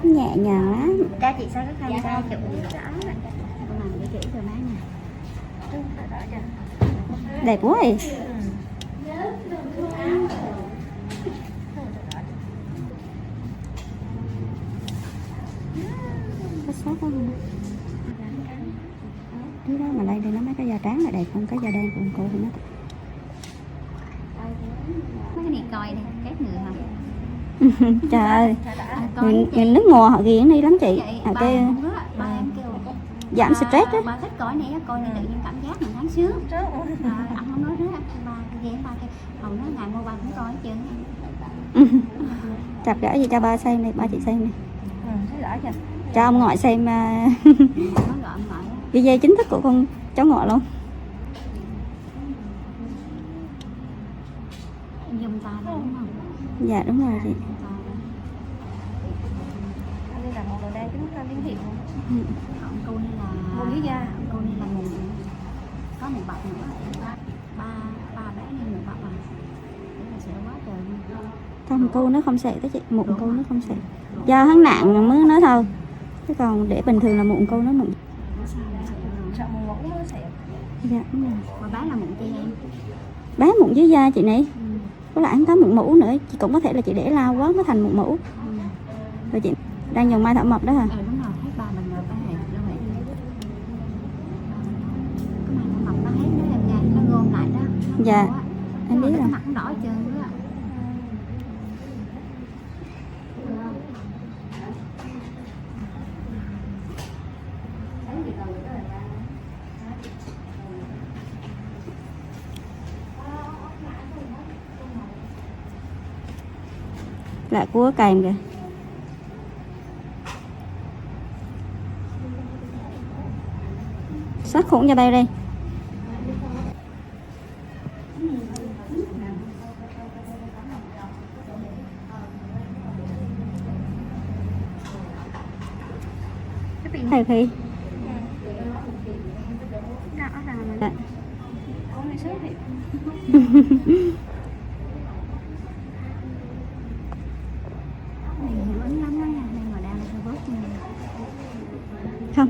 nhẹ nhàng lắm. Cho chị sao cái khăn cho chụp rõ. Con làm để chỉ cho má nè. Đẹp quá vậy. Có sót không? Cái đó mà đây nó mấy cái da trắng là đẹp không? Cái da đen của cô thì nó Mấy cái này coi đây, các người hả? trời ơi, người nước ngoài họ ghiền đi lắm chị. Họ kêu Ba em kêu giảm stress á. Bà thích coi này, coi này tự nhiên cảm giác mình tháng sướng. Ông không nói nữa, ba ghé ba kêu hầu nó ngày mua ba cũng coi hết trơn. Chặt gỡ gì cho ba xem đi, ba chị xem đi. Cho ông ngoại xem video chính thức của con cháu ngoại luôn. Dùng tay đúng không? Dạ đúng rồi chị. Đây là một đồ đa chúng ta liên hiệu. Cô này là cô này là mùng, có một bọc nữa, ba bé nên một bọc à. Để là sẽ quá trời luôn. Không, cô nó không sệ tới chị, mụn cô nó không sệ. Do hắn nặng mới nói thôi. Chứ còn để bình thường là mụn cô nó mụn. Sợ mụn mũ nó sẽ. Dạ đúng rồi. Mà bé là mụn chi em? Bé mụn dưới da chị này. Có lại không có mụn mũ nữa, chị cũng có thể là chị để lao quá nó thành mụn mũ. Rồi chị đang dùng mai thảo mộc đó hả? Đúng rồi, hết 3 lần rồi ba này đâu vậy? Cái mai thảo mộc nó hết đó em nha, nó gom lại đó. Dạ, em biết rồi. Mặt nó đỏ trơn đó. Lại cua kèm kìa. Sát khuẩn cho bay đi. Thầy Phi. Dạ. Không,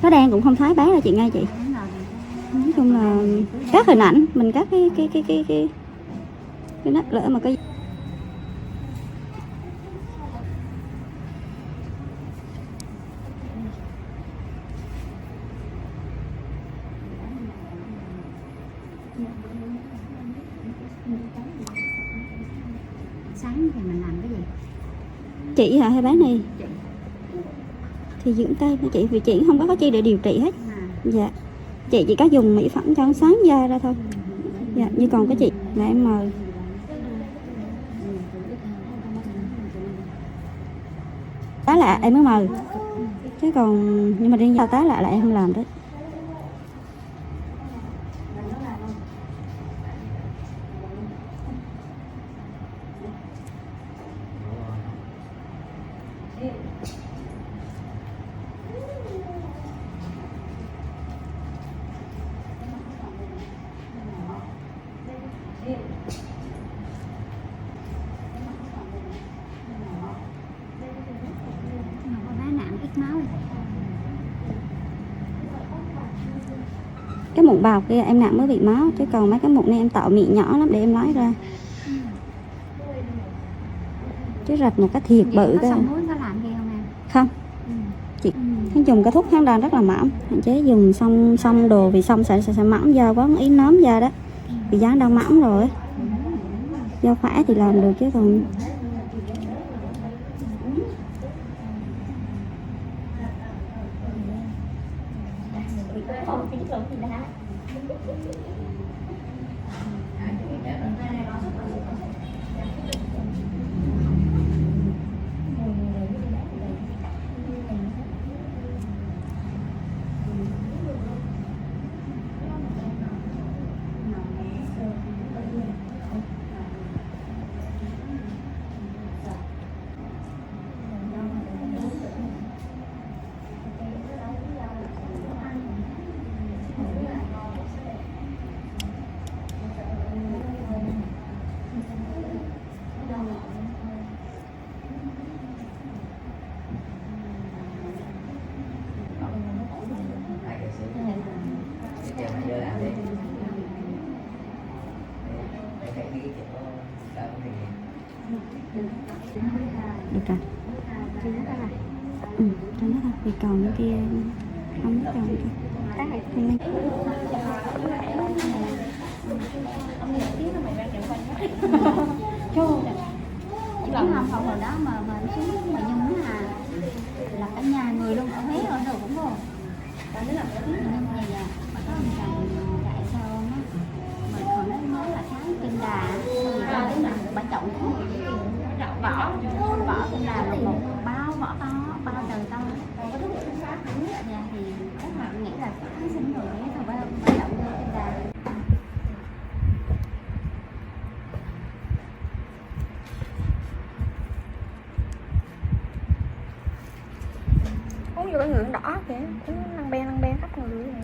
nó đen cũng không thái bán ra chị ngay chị. Nói chung là các hình ảnh mình các cái nắp lỡ mà cái sáng thì mình làm cái gì? chị hả hay bán này? Thì dưỡng tay mà chị, vì chị không có chi để điều trị hết. Dạ. Chị chỉ có dùng mỹ phẩm cho sáng da ra thôi. Dạ, như còn cái chị là em mời. Tá lạ em mới mời. Chứ còn nhưng mà riêng giao tá lạ là em không làm đấy. Cái mụn bào kia em nặng mới bị máu, chứ còn mấy cái mụn này em tạo miệng nhỏ lắm để em nói ra. Chứ rạch một cái thiệt bự cơ. Không. Chị dùng cái thuốc kháng đau rất là mỏng, hạn chế dùng xong đồ vì xong sẽ mỏng da quá, ý nóm da đó. Vì da đang mỏng rồi. Do khỏe thì làm được chứ còn Được rồi. Ừ, cho nó thôi. Vì còn cái kia không biết còn kia. Chị biết không, hồi đó mà xuống mà Nhung là cả nhà người luôn ở Huế ở đâu cũng vô. Nhưng mà giờ có ông chồng chạy xe ôm á, mà còn nó mới là sáng trên đà, rồi ra đến là bà chậu vỏ trên đà là một bao vỏ to, bao trời to. Dạ thì chắc là nghĩ là sáng sinh rồi đấy, rồi bà chậu vô trên đà. Uống vô cái ngưỡng đỏ kìa, uống lăng ben khắp người này.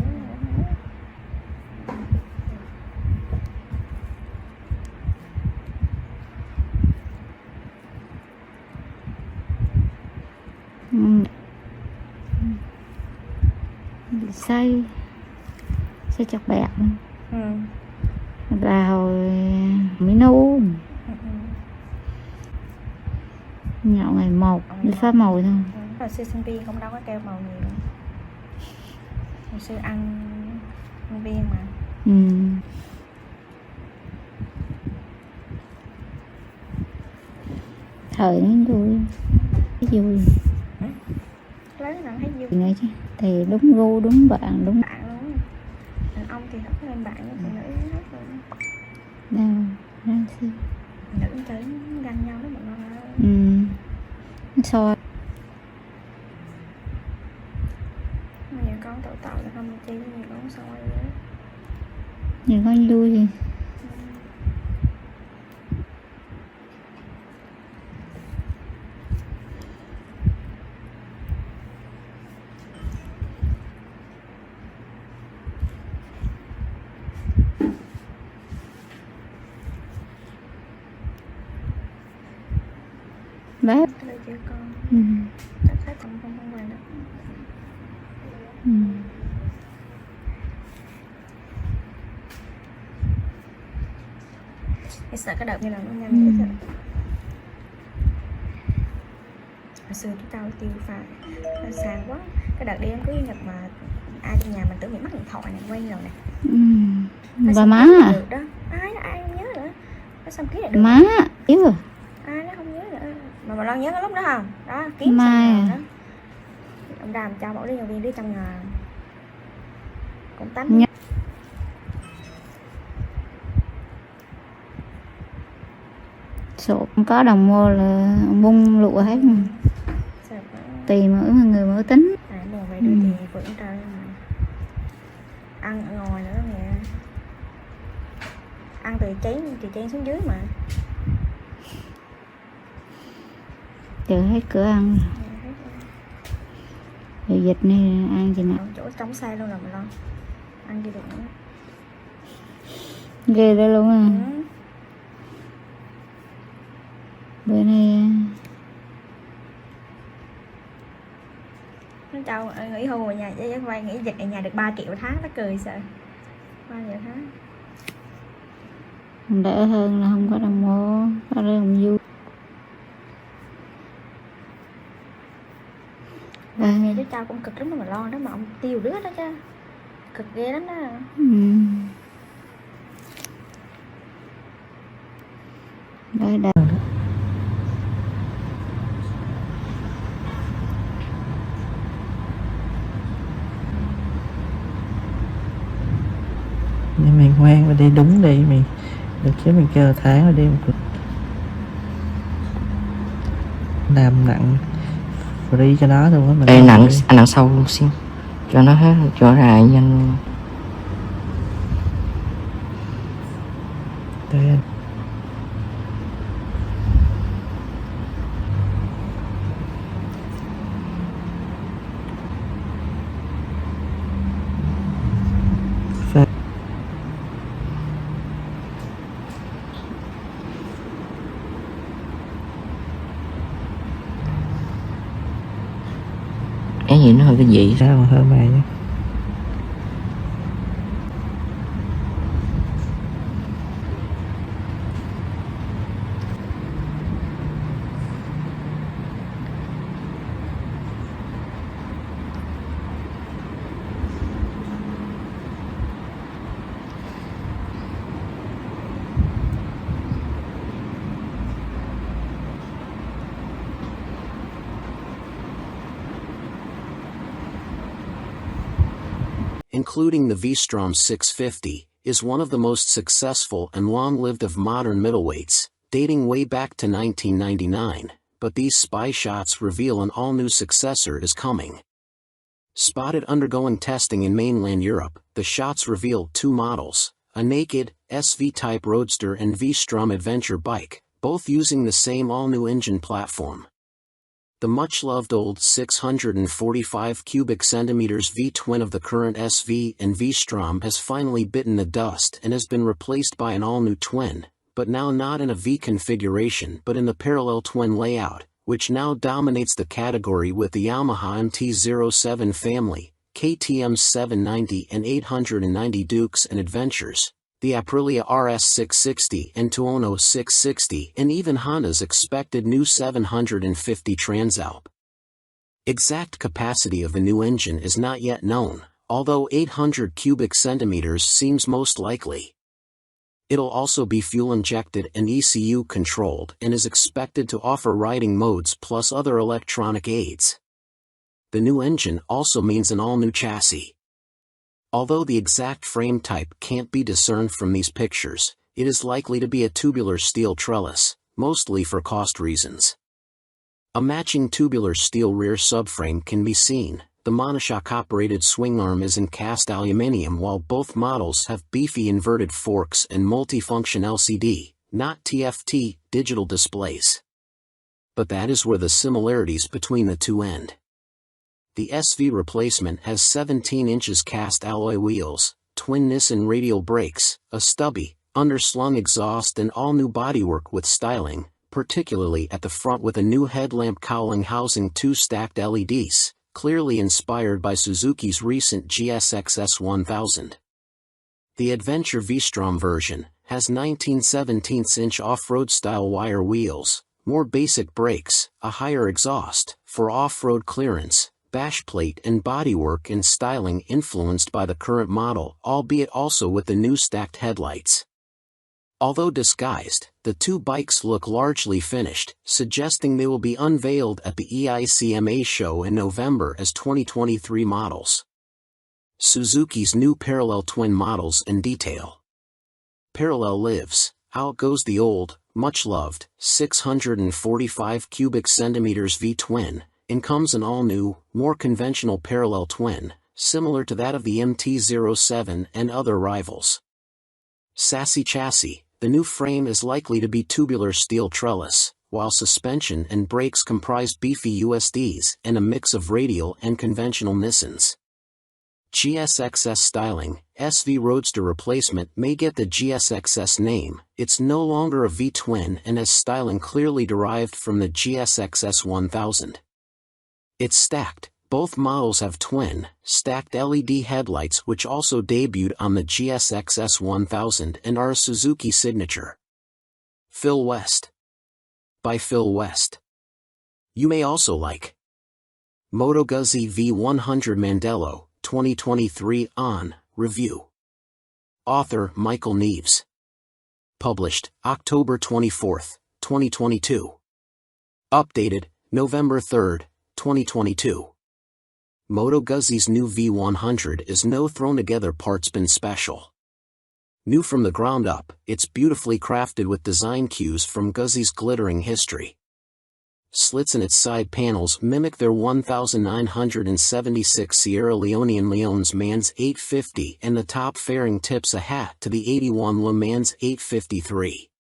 Xây chặt bẹt là hồi Mỹ Nu nhậu ngày 1 đi phá mồi thôi. Hồi xưa sinh viên cũng đâu có keo màu nhiều, hồi xưa ăn viên mà. Thời nó vui, vui Lấy nó thấy vui nghe chứ, thì đúng gu đúng bạn đúng bạn luôn. Đàn ông thì hết lên bạn, nhưng phụ nữ hết luôn. nào ra xí Nữ tới ganh nhau đó mọi người. so Nhiều con tội là không chi, nhiều con soi vậy. nhiều con vui gì. Bác Cái lời chưa con chắc thấy không quen được. Em sợ cái đợt như là nó nhanh vậy. Hồi xưa chúng tao tiêu pha sang quá. Cái đợt đi em cưới Nhật mà ai trong nhà mình tưởng bị mất điện thoại này, quay rồi nè. Bà má à? Được đó. Ai không nhớ nữa. Nó xong ký là được. Má yếu à? Ai nó không nhớ nữa. Mà bà Loan nhớ cái lúc đó không? Đó, kiếm Mai xong rồi à? đó. Ông Đàm cho bảo đi nhân viên đứa trong nhà cũng tánh. Sổ không có đồng mô là bung lụa hết mà. Tùy mỗi người mỗi tính. Mùa về đưa thì vẫn trời mà. Ăn ở ngoài nữa nè. Ăn từ chén xuống dưới mà. Chờ hết cửa ăn rồi dịch này ăn gì nào. Chỗ trống xe luôn rồi mà lo. Ăn gì được nữa. Ghê đó luôn à. Bữa nay nó cháu nghỉ hưu ở nhà với vay nghỉ dịch ở nhà được 3 triệu tháng, nó cười sợ 3 triệu tháng đỡ hơn là không có đồng mô, có đồng vui. Nhà chú cháu cũng cực lắm mà lo đó, mà ông tiêu đứa đó chứ cực ghê lắm đó. Đấy đâu nhưng mày ngoan mà đi đúng đi mày, được chứ mày chờ tháng rồi đi một cuộc làm nặng free cho nó luôn á. Ê, nặng anh nặng sâu luôn xin cho nó hết, cho ra nhanh. Đây. Cái gì nó hơi cái gì Sao mà hơi mày nhá. including the V-Strom 650, is one of the most successful and long-lived of modern middleweights, dating way back to 1999, but these spy shots reveal an all-new successor is coming. Spotted undergoing testing in mainland Europe, the shots reveal two models, a naked, SV-type roadster and V-Strom adventure bike, both using the same all-new engine platform. The much-loved old 645 cubic centimeters V-twin of the current SV and V-Strom has finally bitten the dust and has been replaced by an all-new twin, but now not in a V configuration but in the parallel twin layout, which now dominates the category with the Yamaha MT-07 family, KTM 790 and 890 Dukes and Adventures, the Aprilia RS 660 and Tuono 660, and even Honda's expected new 750 Transalp. Exact capacity of the new engine is not yet known, although 800 cubic centimeters seems most likely. It'll also be fuel-injected and ECU controlled and is expected to offer riding modes plus other electronic aids. The new engine also means an all-new chassis. Although the exact frame type can't be discerned from these pictures, it is likely to be a tubular steel trellis, mostly for cost reasons. A matching tubular steel rear subframe can be seen. The monoshock-operated swing arm is in cast aluminium while both models have beefy inverted forks and multifunction LCD, not TFT, digital displays. But that is where the similarities between the two end. The SV replacement has 17 inches cast alloy wheels, twin Nissan radial brakes, a stubby, underslung exhaust and all-new bodywork with styling, particularly at the front with a new headlamp cowling housing two stacked LEDs, clearly inspired by Suzuki's recent GSX-S 1000. The Adventure V-Strom version has 19/17-inch off-road style wire wheels, more basic brakes, a higher exhaust, for off-road clearance, bashplate and bodywork and styling influenced by the current model, albeit also with the new stacked headlights. Although disguised, the two bikes look largely finished, suggesting they will be unveiled at the EICMA show in November as 2023 models. Suzuki's new parallel twin models in detail. Parallel lives, outgoes the old, much-loved, 645 cubic centimeters V-twin, and comes an all-new, more conventional parallel twin, similar to that of the MT-07 and other rivals. Sassy chassis. The new frame is likely to be tubular steel trellis, while suspension and brakes comprise beefy USDs and a mix of radial and conventional Nissans. GSX-S styling. SV Roadster replacement may get the GSX-S name. It's no longer a V-twin and has styling clearly derived from the GSX-S 1000. It's stacked. Both models have twin, stacked LED headlights which also debuted on the GSX-S 1000 and are a Suzuki signature. Phil West. By Phil West. You may also like Moto Guzzi V100 Mandello, 2023 on Review. Author Michael Neves. Published October 24, 2022. Updated November 3, 2022. Moto Guzzi's new V100 is no thrown-together parts-bin special. New from the ground up, it's beautifully crafted with design cues from Guzzi's glittering history. Slits in its side panels mimic their 1976 Sierra Leonean Leon's Mans 850 and the top fairing tips a hat to the 81 Le Mans 853.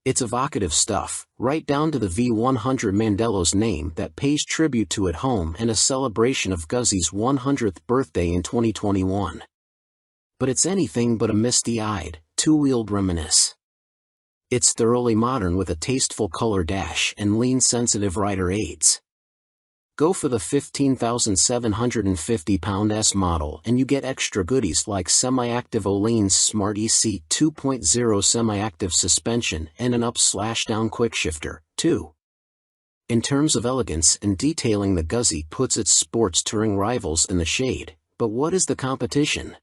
It's evocative stuff, right down to the V100 Mandello's name that pays tribute to at home and a celebration of Guzzi's 100th birthday in 2021. But it's anything but a misty-eyed, two-wheeled reminisce. It's thoroughly modern with a tasteful color dash and lean-sensitive rider aids. Go for the 15,750-pound S model and you get extra goodies like semi-active Olean's Smart EC 2.0 semi-active suspension and an up/down quickshifter, too. In terms of elegance and detailing, the Guzzi puts its sports touring rivals in the shade, but what is the competition?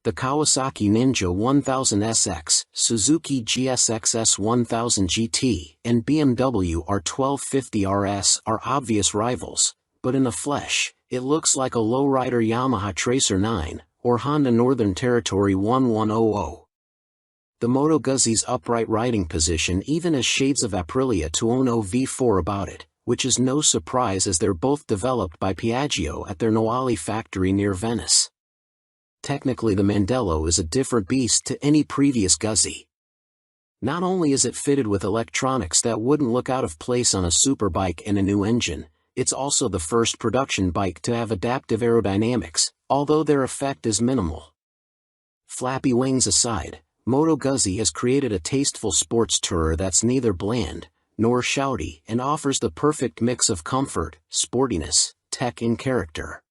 The Kawasaki Ninja 1000 SX, Suzuki GSX-S 1000 GT, and BMW R1250 RS are obvious rivals, but in the flesh, It looks like a lowrider Yamaha Tracer 9, or Honda Northern Territory 1100. The Moto Guzzi's upright riding position even has shades of Aprilia 210 V4 about it, which is no surprise as they're both developed by Piaggio at their Noali factory near Venice. Technically the Mandello is a different beast to any previous Guzzi. Not only is it fitted with electronics that wouldn't look out of place on a superbike and a new engine, it's also the first production bike to have adaptive aerodynamics, although their effect is minimal. Flappy wings aside, Moto Guzzi has created a tasteful sports tourer that's neither bland nor shouty and offers the perfect mix of comfort, sportiness, tech and character.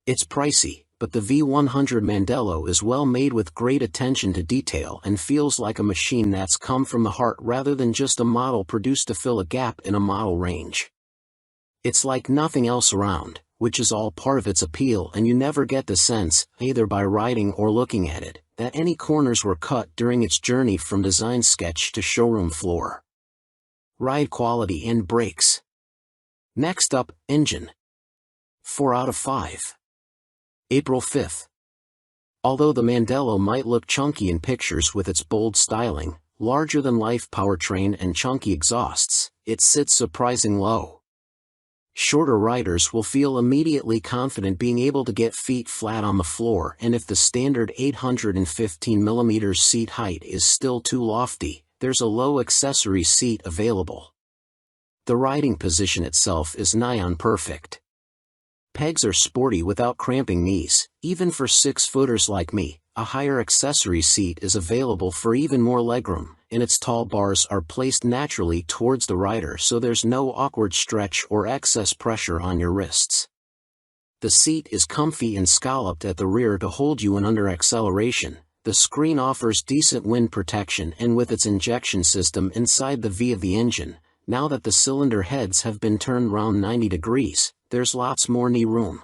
It's pricey, but the V100 Mandello is well made with great attention to detail and feels like a machine that's come from the heart rather than just a model produced to fill a gap in a model range. It's like nothing else around, which is all part of its appeal, and you never get the sense, either by riding or looking at it, that any corners were cut during its journey from design sketch to showroom floor. Ride quality and brakes. Next up, engine. 4 out of 5. April 5th. Although the Mandello might look chunky in pictures with its bold styling, larger-than-life powertrain and chunky exhausts, it sits surprising low. Shorter riders will feel immediately confident being able to get feet flat on the floor, and if the standard 815mm seat height is still too lofty, there's a low accessory seat available. The riding position itself is nigh on perfect. Pegs are sporty without cramping knees. Even for 6-footers like me, a higher accessory seat is available for even more legroom, and its tall bars are placed naturally towards the rider so there's no awkward stretch or excess pressure on your wrists. The seat is comfy and scalloped at the rear to hold you in under acceleration. The screen offers decent wind protection, and with its injection system inside the V of the engine, now that the cylinder heads have been turned round 90 degrees, there's lots more knee room.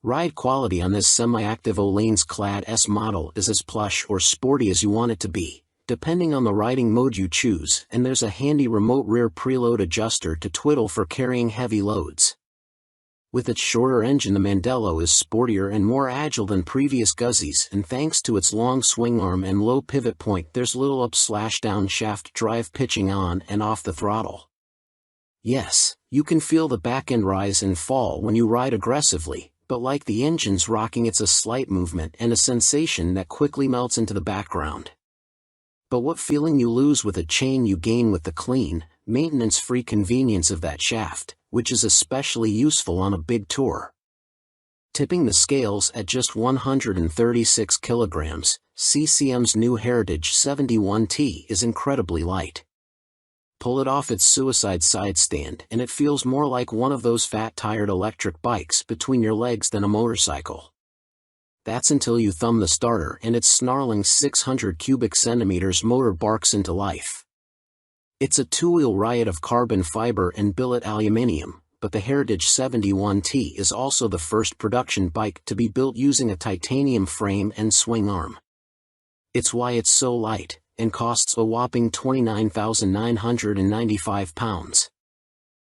Ride quality on this semi-active Olanes-clad S model is as plush or sporty as you want it to be, depending on the riding mode you choose, and there's a handy remote rear preload adjuster to twiddle for carrying heavy loads. With its shorter engine, the Mandello is sportier and more agile than previous Guzzis, and thanks to its long swing arm and low pivot point, there's little up/down shaft drive pitching on and off the throttle. Yes, you can feel the back end rise and fall when you ride aggressively, but like the engine's rocking, it's a slight movement and a sensation that quickly melts into the background. But what feeling you lose with a chain you gain with the clean, maintenance-free convenience of that shaft, which is especially useful on a big tour. Tipping the scales at just 136 kilograms, CCM's new Heritage 71T is incredibly light. Pull it off its suicide side stand and it feels more like one of those fat-tired electric bikes between your legs than a motorcycle. That's until you thumb the starter and its snarling 600 cubic centimeters motor barks into life. It's a two-wheel riot of carbon fiber and billet aluminium, but the Heritage 71T is also the first production bike to be built using a titanium frame and swing arm. It's why it's so light, and costs a whopping £29,995.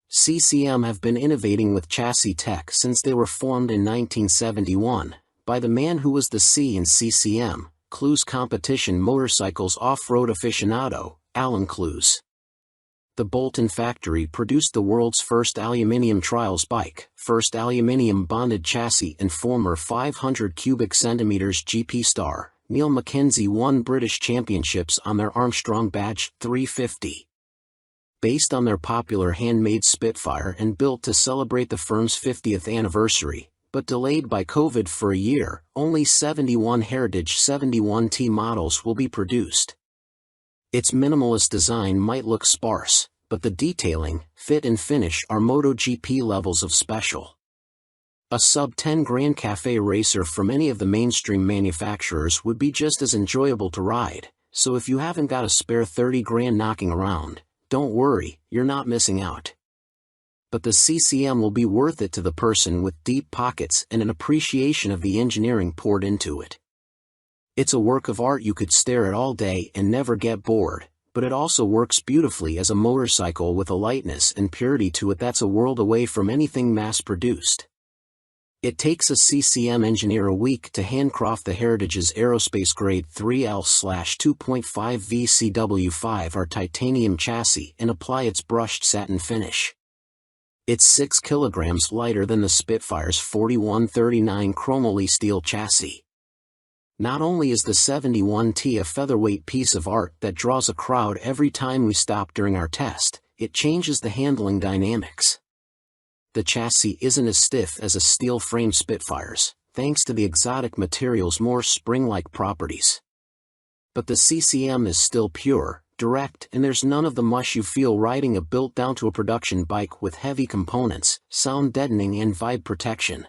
CCM have been innovating with chassis tech since they were formed in 1971, by the man who was the C in CCM, Clues Competition Motorcycles off-road aficionado, Alan Clues. The Bolton factory produced the world's first aluminium trials bike, first aluminium bonded chassis, and former 500 cubic centimeters GP star, Neil Mackenzie, won British championships on their Armstrong Badge 350. Based on their popular handmade Spitfire and built to celebrate the firm's 50th anniversary, but delayed by COVID for a year, only 71 Heritage 71T models will be produced. Its minimalist design might look sparse, but the detailing, fit and finish are MotoGP levels of special. A sub-10 Grand Cafe racer from any of the mainstream manufacturers would be just as enjoyable to ride, so if you haven't got a spare 30 grand knocking around, don't worry, you're not missing out. But the CCM will be worth it to the person with deep pockets and an appreciation of the engineering poured into it. It's a work of art you could stare at all day and never get bored, but it also works beautifully as a motorcycle with a lightness and purity to it that's a world away from anything mass-produced. It takes a CCM engineer a week to handcraft the Heritage's aerospace grade 3L/2.5 VCW5R titanium chassis and apply its brushed satin finish. It's 6 kilograms lighter than the Spitfire's 4139 chromoly steel chassis. Not only is the 71T a featherweight piece of art that draws a crowd every time we stop during our test, it changes the handling dynamics. The chassis isn't as stiff as a steel-framed Spitfire's, thanks to the exotic material's more spring-like properties. But the CCM is still pure, direct, and there's none of the mush you feel riding a built-down-to-a-production bike with heavy components, sound deadening and vibe protection.